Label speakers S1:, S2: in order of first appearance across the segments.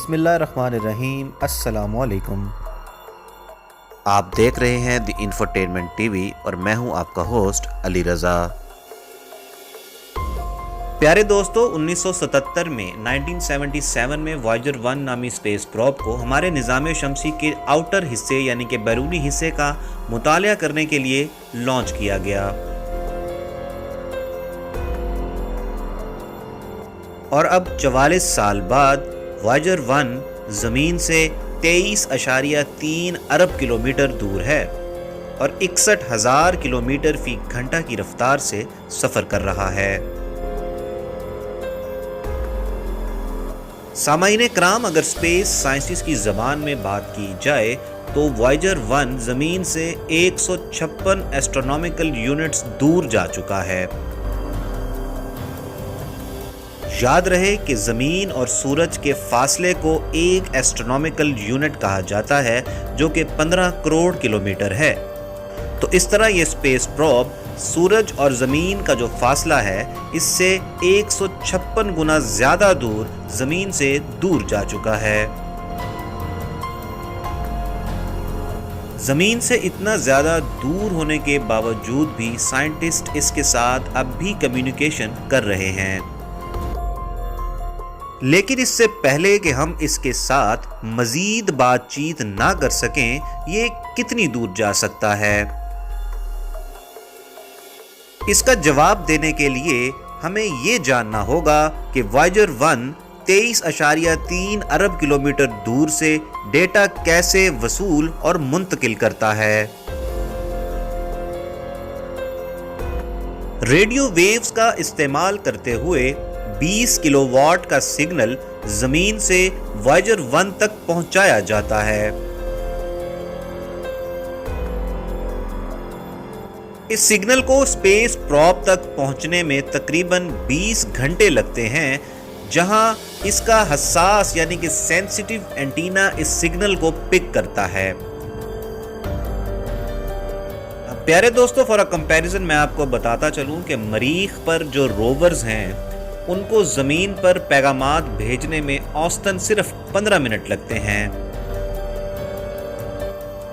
S1: बिस्मिल्लाहिर्रहमानिर्रहीम। अस्सलाम वालेकुम।
S2: आप देख रहे हैं द इंफोटेनमेंट टीवी और मैं हूं आपका होस्ट अली रज़ा।
S1: प्यारे दोस्तों, 1977 में 1977 में वॉयेजर 1 नामी स्पेस प्रोब को हमारे निज़ाम शमसी के आउटर हिस्से यानी कि बैरूनी हिस्से का मुतालिया करने के लिए लॉन्च किया गया। और अब 44 साल बाद वॉयेजर 1 ज़मीन से 23.3 अरब किलोमीटर दूर है और 61,000 किलोमीटर फी घंटा की रफ्तार से सफ़र कर रहा है। सामाईन कराम, अगर स्पेस साइंटिस्ट की ज़बान में बात की जाए तो वॉयेजर 1 ज़मीन से 156 एस्ट्रोनॉमिकल यूनिट्स दूर जा चुका है। याद रहे कि ज़मीन और सूरज के फासले को एक एस्ट्रोनॉमिकल यूनिट कहा जाता है, जो कि 15 करोड़ किलोमीटर है। तो इस तरह ये स्पेस प्रोब सूरज और ज़मीन का जो फासला है, इससे 156 गुना ज़्यादा दूर ज़मीन से दूर जा चुका है। ज़मीन से इतना ज़्यादा दूर होने के बावजूद भी साइंटिस्ट इसके साथ अब भी कम्युनिकेशन कर रहे हैं। लेकिन इससे पहले कि हम इसके साथ मज़ीद बातचीत ना कर सकें, ये कितनी दूर जा सकता है, इसका जवाब देने के लिए हमें ये जानना होगा कि वॉयेजर 1 23.3 अरब किलोमीटर दूर से डेटा कैसे वसूल और मुंतकिल करता है। रेडियो वेव्स का इस्तेमाल करते हुए 20 किलोवाट का सिग्नल ज़मीन से वॉयेजर 1 तक पहुंचाया जाता है। इस सिग्नल को स्पेस प्रोब तक पहुंचने में तकरीबन 20 घंटे लगते हैं, जहां इसका हसास यानी कि सेंसिटिव एंटीना इस सिग्नल को पिक करता है। प्यारे दोस्तों, फॉर अ कंपैरिजन मैं आपको बताता चलूं कि मरीख पर जो रोवर्स हैं, उनको ज़मीन पर पैगामात भेजने में औसतन सिर्फ 15 मिनट लगते हैं।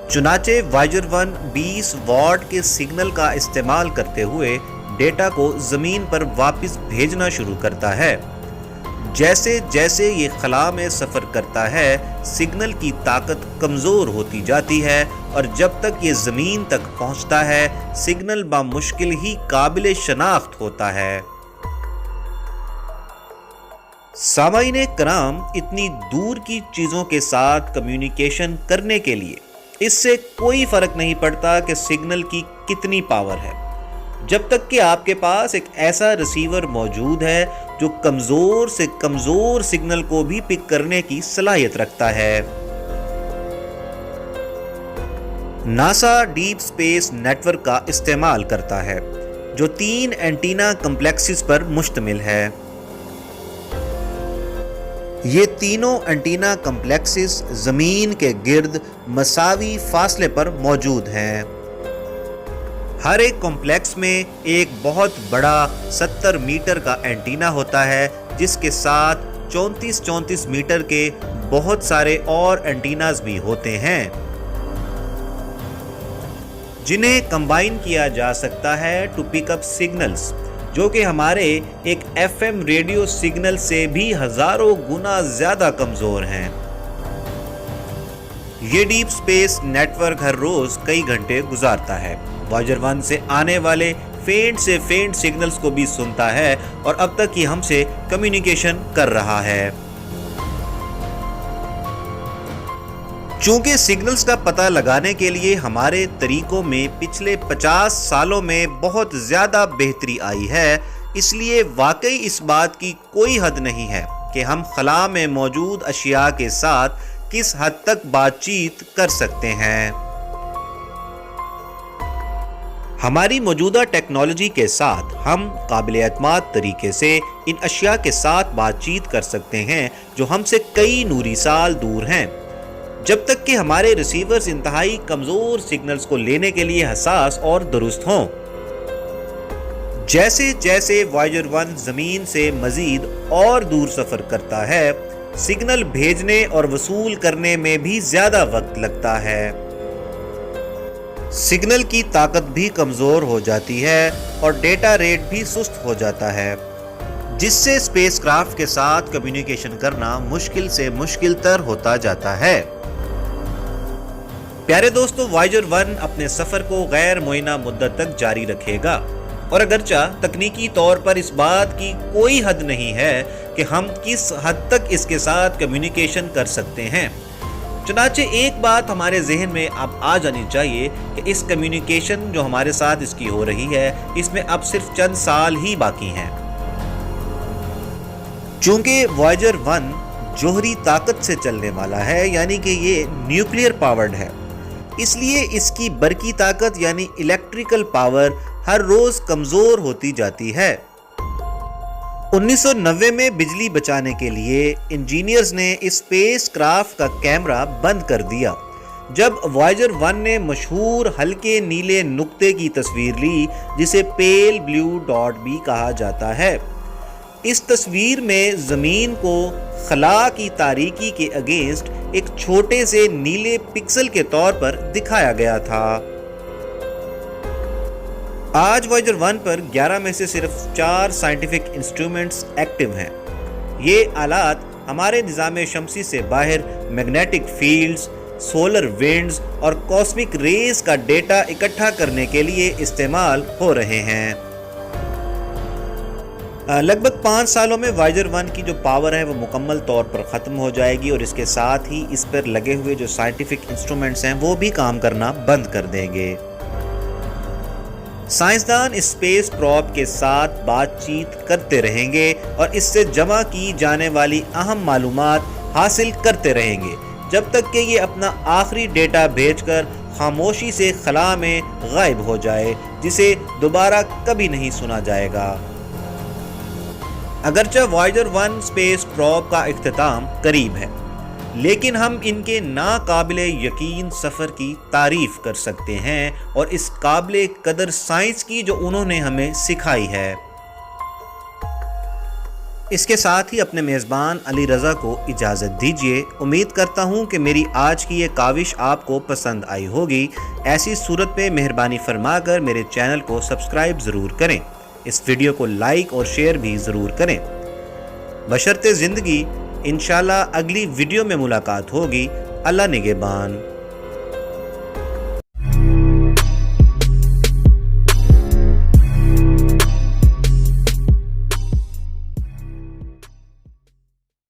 S1: चुनाचे वॉयेजर 1 20 वॉट के सिग्नल का इस्तेमाल करते हुए डेटा को ज़मीन पर वापस भेजना शुरू करता है। जैसे जैसे ये खला में सफ़र करता है, सिग्नल की ताकत कमज़ोर होती जाती है और जब तक ये ज़मीन तक पहुंचता है, सिग्नल बामुश्किल ही काबिल शनाख्त होता है। सामाईन कराम, इतनी दूर की चीज़ों के साथ कम्युनिकेशन करने के लिए इससे कोई फ़र्क नहीं पड़ता कि सिग्नल की कितनी पावर है, जब तक कि आपके पास एक ऐसा रिसीवर मौजूद है जो कमज़ोर से कमज़ोर सिग्नल को भी पिक करने की सलाहियत रखता है। नासा डीप स्पेस नेटवर्क का इस्तेमाल करता है, जो 3 एंटीना कम्प्लेक्सेस पर मुश्तमिल है। ये तीनों एंटीना कम्प्लेक्सेस ज़मीन के गिर्द मसावी फासले पर मौजूद हैं। हर एक कॉम्प्लेक्स में एक बहुत बड़ा 70 मीटर का एंटीना होता है, जिसके साथ 34 मीटर के बहुत सारे और एंटीनाज भी होते हैं, जिन्हें कंबाइन किया जा सकता है टू पिकअप सिग्नल्स, जो कि हमारे एक FM रेडियो सिग्नल से भी हजारों गुना ज्यादा कमजोर हैं। ये डीप स्पेस नेटवर्क हर रोज कई घंटे गुजारता है, वॉयेजर 1 से आने वाले फेंट से फेंट सिग्नल्स को भी सुनता है और अब तक ये हमसे कम्युनिकेशन कर रहा है। चूंकि सिग्नल्स का पता लगाने के लिए हमारे तरीकों में पिछले 50 सालों में बहुत ज़्यादा बेहतरी आई है, इसलिए वाकई इस बात की कोई हद नहीं है कि हम खला में मौजूद अशिया के साथ किस हद तक बातचीत कर सकते हैं। हमारी मौजूदा टेक्नोलॉजी के साथ हम काबिल एतमाद तरीके से इन अशिया के साथ बातचीत कर सकते हैं जो हमसे कई नूरी साल दूर हैं, जब तक कि हमारे रिसीवर्स इंतहाई कमज़ोर सिग्नल्स को लेने के लिए हसास और दुरुस्त हों। जैसे जैसे वॉयेजर 1 ज़मीन से मज़ीद और दूर सफ़र करता है, सिग्नल भेजने और वसूल करने में भी ज्यादा वक्त लगता है। सिग्नल की ताकत भी कमजोर हो जाती है और डेटा रेट भी सुस्त हो जाता है, जिससे स्पेसक्राफ्ट के साथ कम्युनिकेशन करना मुश्किल से मुश्किल तर होता जाता है। प्यारे दोस्तों, वॉयेजर 1 अपने सफर को गैर मुअय्यना मुद्दत तक जारी रखेगा और अगरचा तकनीकी तौर पर इस बात की कोई हद नहीं है कि हम किस हद तक इसके साथ कम्युनिकेशन कर सकते हैं, चनाचे एक बात हमारे जहन में अब आ जानी चाहिए कि इस कम्युनिकेशन जो हमारे साथ इसकी हो रही है, इसमें अब सिर्फ चंद साल ही बाकी हैं। चूंकि वॉयेजर 1 जोहरी ताकत से चलने वाला है, यानी कि ये न्यूक्लियर पावर्ड है, इसलिए इसकी बरकी ताकत यानी इलेक्ट्रिकल पावर हर रोज कमजोर होती जाती है। 1990 में बिजली बचाने के लिए इंजीनियर्स ने इस स्पेस क्राफ्ट का कैमरा बंद कर दिया जब वॉयेजर 1 ने मशहूर हल्के नीले नुक्ते की तस्वीर ली, जिसे पेल ब्लू डॉट भी कहा जाता है। इस तस्वीर में जमीन को खला की तारीकी के अगेंस्ट एक छोटे से नीले पिक्सल के तौर पर दिखाया गया था। आज वॉयेजर 1 पर 11 में से सिर्फ 4 साइंटिफिक इंस्ट्रूमेंट्स एक्टिव हैं। ये आलात हमारे निज़ाम शमसी से बाहर मैग्नेटिक फील्ड्स, सोलर विंड्स और कॉस्मिक रेज का डेटा इकट्ठा करने के लिए इस्तेमाल हो रहे हैं। लगभग 5 सालों में वॉयेजर 1 की जो पावर है वो मुकम्मल तौर पर ख़त्म हो जाएगी और इसके साथ ही इस पर लगे हुए जो साइंटिफिक इंस्ट्रूमेंट्स हैं वो भी काम करना बंद कर देंगे। साइंसदान इस स्पेस प्रॉब के साथ बातचीत करते रहेंगे और इससे जमा की जाने वाली अहम मालूमात हासिल करते रहेंगे जब तक कि ये अपना आखिरी डेटा भेजकर खामोशी से खला में गायब हो जाए, जिसे दोबारा कभी नहीं सुना जाएगा। अगरचे वॉयेजर 1 स्पेस प्रॉब का इख्तिताम करीब है, लेकिन हम इनके नाकाबिले यकीन सफ़र की तारीफ कर सकते हैं और इस काबिले कदर साइंस की जो उन्होंने हमें सिखाई है। इसके साथ ही अपने मेज़बान अली रज़ा को इजाज़त दीजिए। उम्मीद करता हूँ कि मेरी आज की ये काविश आपको पसंद आई होगी। ऐसी सूरत में मेहरबानी फरमाकर मेरे चैनल को सब्सक्राइब ज़रूर करें। इस वीडियो को लाइक और शेयर भी ज़रूर करें। बशर्ते ज़िंदगी इंशाल्लाह अगली वीडियो में मुलाकात होगी। अल्लाह निगहबान।